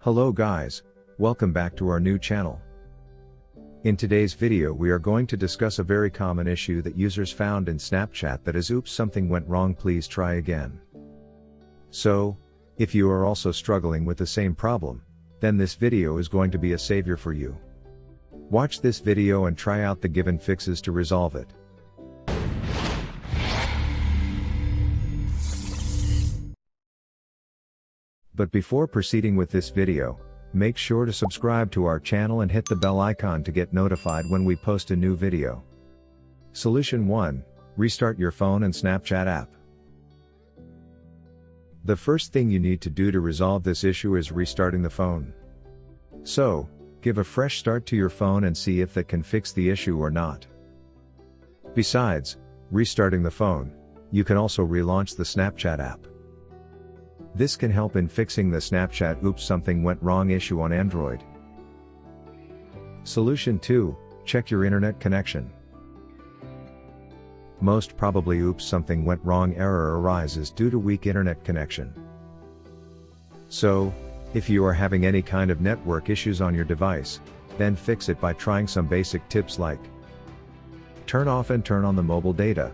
Hello guys, welcome back to our new channel. In today's video we are going to discuss a very common issue that users found in Snapchat, that is, oops, something went wrong, please try again. So, if you are also struggling with the same problem, then this video is going to be a savior for you. Watch this video and try out the given fixes to resolve it. But before proceeding with this video, make sure to subscribe to our channel and hit the bell icon to get notified when we post a new video. Solution 1. Restart your phone and Snapchat app. The first thing you need to do to resolve this issue is restarting the phone. So, give a fresh start to your phone and see if that can fix the issue or not. Besides restarting the phone, you can also relaunch the Snapchat app. This can help in fixing the Snapchat oops something went wrong issue on Android. Solution 2. Check your internet connection. Most probably oops something went wrong error arises due to weak internet connection. So, if you are having any kind of network issues on your device, then fix it by trying some basic tips like turn off and turn on the mobile data.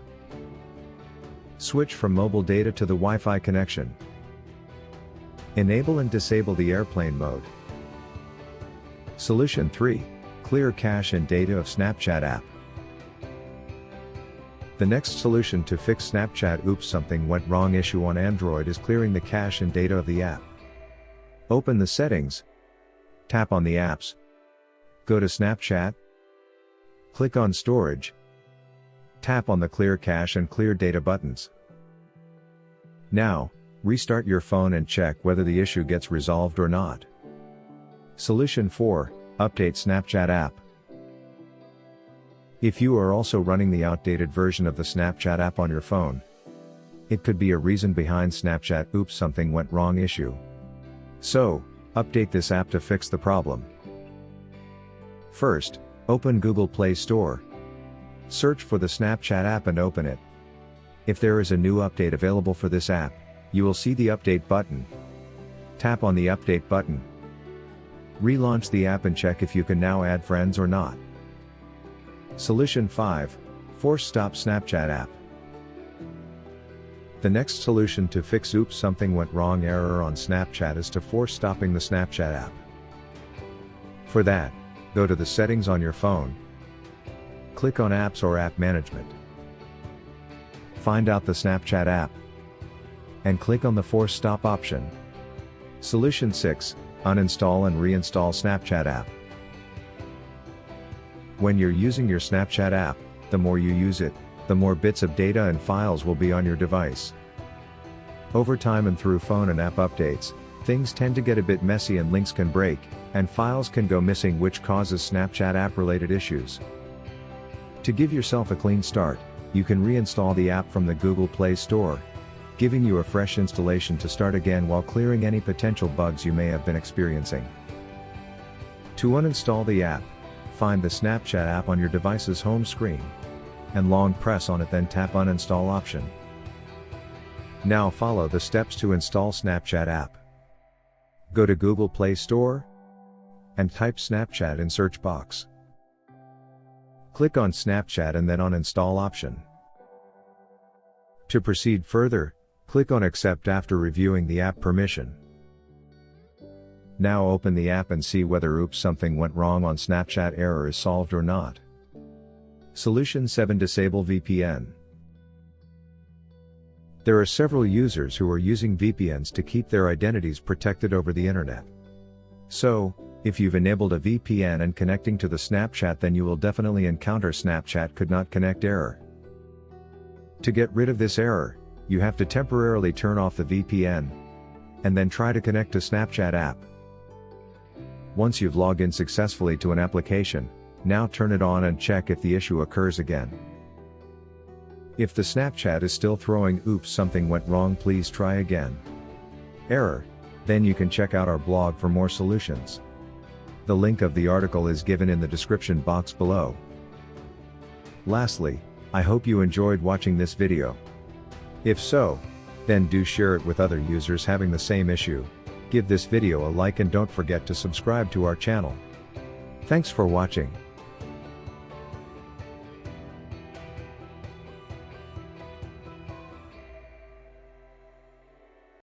Switch from mobile data to the Wi-Fi connection. Enable and disable the airplane mode. Solution 3. Clear cache and data of Snapchat app. The next solution to fix Snapchat oops something went wrong issue on Android is clearing the cache and data of the app. Open the settings. Tap on the apps. Go to Snapchat. Click on storage. Tap on the clear cache and clear data buttons. Now, restart your phone and check whether the issue gets resolved or not. Solution 4. Update Snapchat app. If you are also running the outdated version of the Snapchat app on your phone, it could be a reason behind Snapchat oops something went wrong issue. So, update this app to fix the problem. First, open Google Play Store. Search for the Snapchat app and open it. If there is a new update available for this app, you will see the update button. Tap on the update button. Relaunch the app and check if you can now add friends or not. Solution 5. Force stop Snapchat app. The next solution to fix oops something went wrong error on Snapchat is to force stopping the Snapchat app. For that, go to the settings on your phone. Click on apps or app management. Find out the Snapchat app and click on the force stop option. Solution 6. Uninstall and reinstall Snapchat app. When you're using your Snapchat app, the more you use it, the more bits of data and files will be on your device. Over time and through phone and app updates, things tend to get a bit messy and links can break, and files can go missing, which causes Snapchat app related issues. To give yourself a clean start, you can reinstall the app from the Google Play Store, giving you a fresh installation to start again while clearing any potential bugs you may have been experiencing. To uninstall the app, find the Snapchat app on your device's home screen, and long press on it, then tap Uninstall option. Now follow the steps to install Snapchat app. Go to Google Play Store, and type Snapchat in search box. Click on Snapchat and then on Install option. To proceed further, click on Accept after reviewing the app permission. Now open the app and see whether oops something went wrong on Snapchat error is solved or not. Solution 7. Disable VPN. There are several users who are using VPNs to keep their identities protected over the internet. So, if you've enabled a VPN and connecting to the Snapchat, then you will definitely encounter Snapchat could not connect error. To get rid of this error, you have to temporarily turn off the VPN, and then try to connect to Snapchat app. Once you've logged in successfully to an application, now turn it on and check if the issue occurs again. If the Snapchat is still throwing oops something went wrong, please try again error, then you can check out our blog for more solutions. The link of the article is given in the description box below. Lastly, I hope you enjoyed watching this video. If so, then do share it with other users having the same issue. Give this video a like and don't forget to subscribe to our channel. Thanks for watching.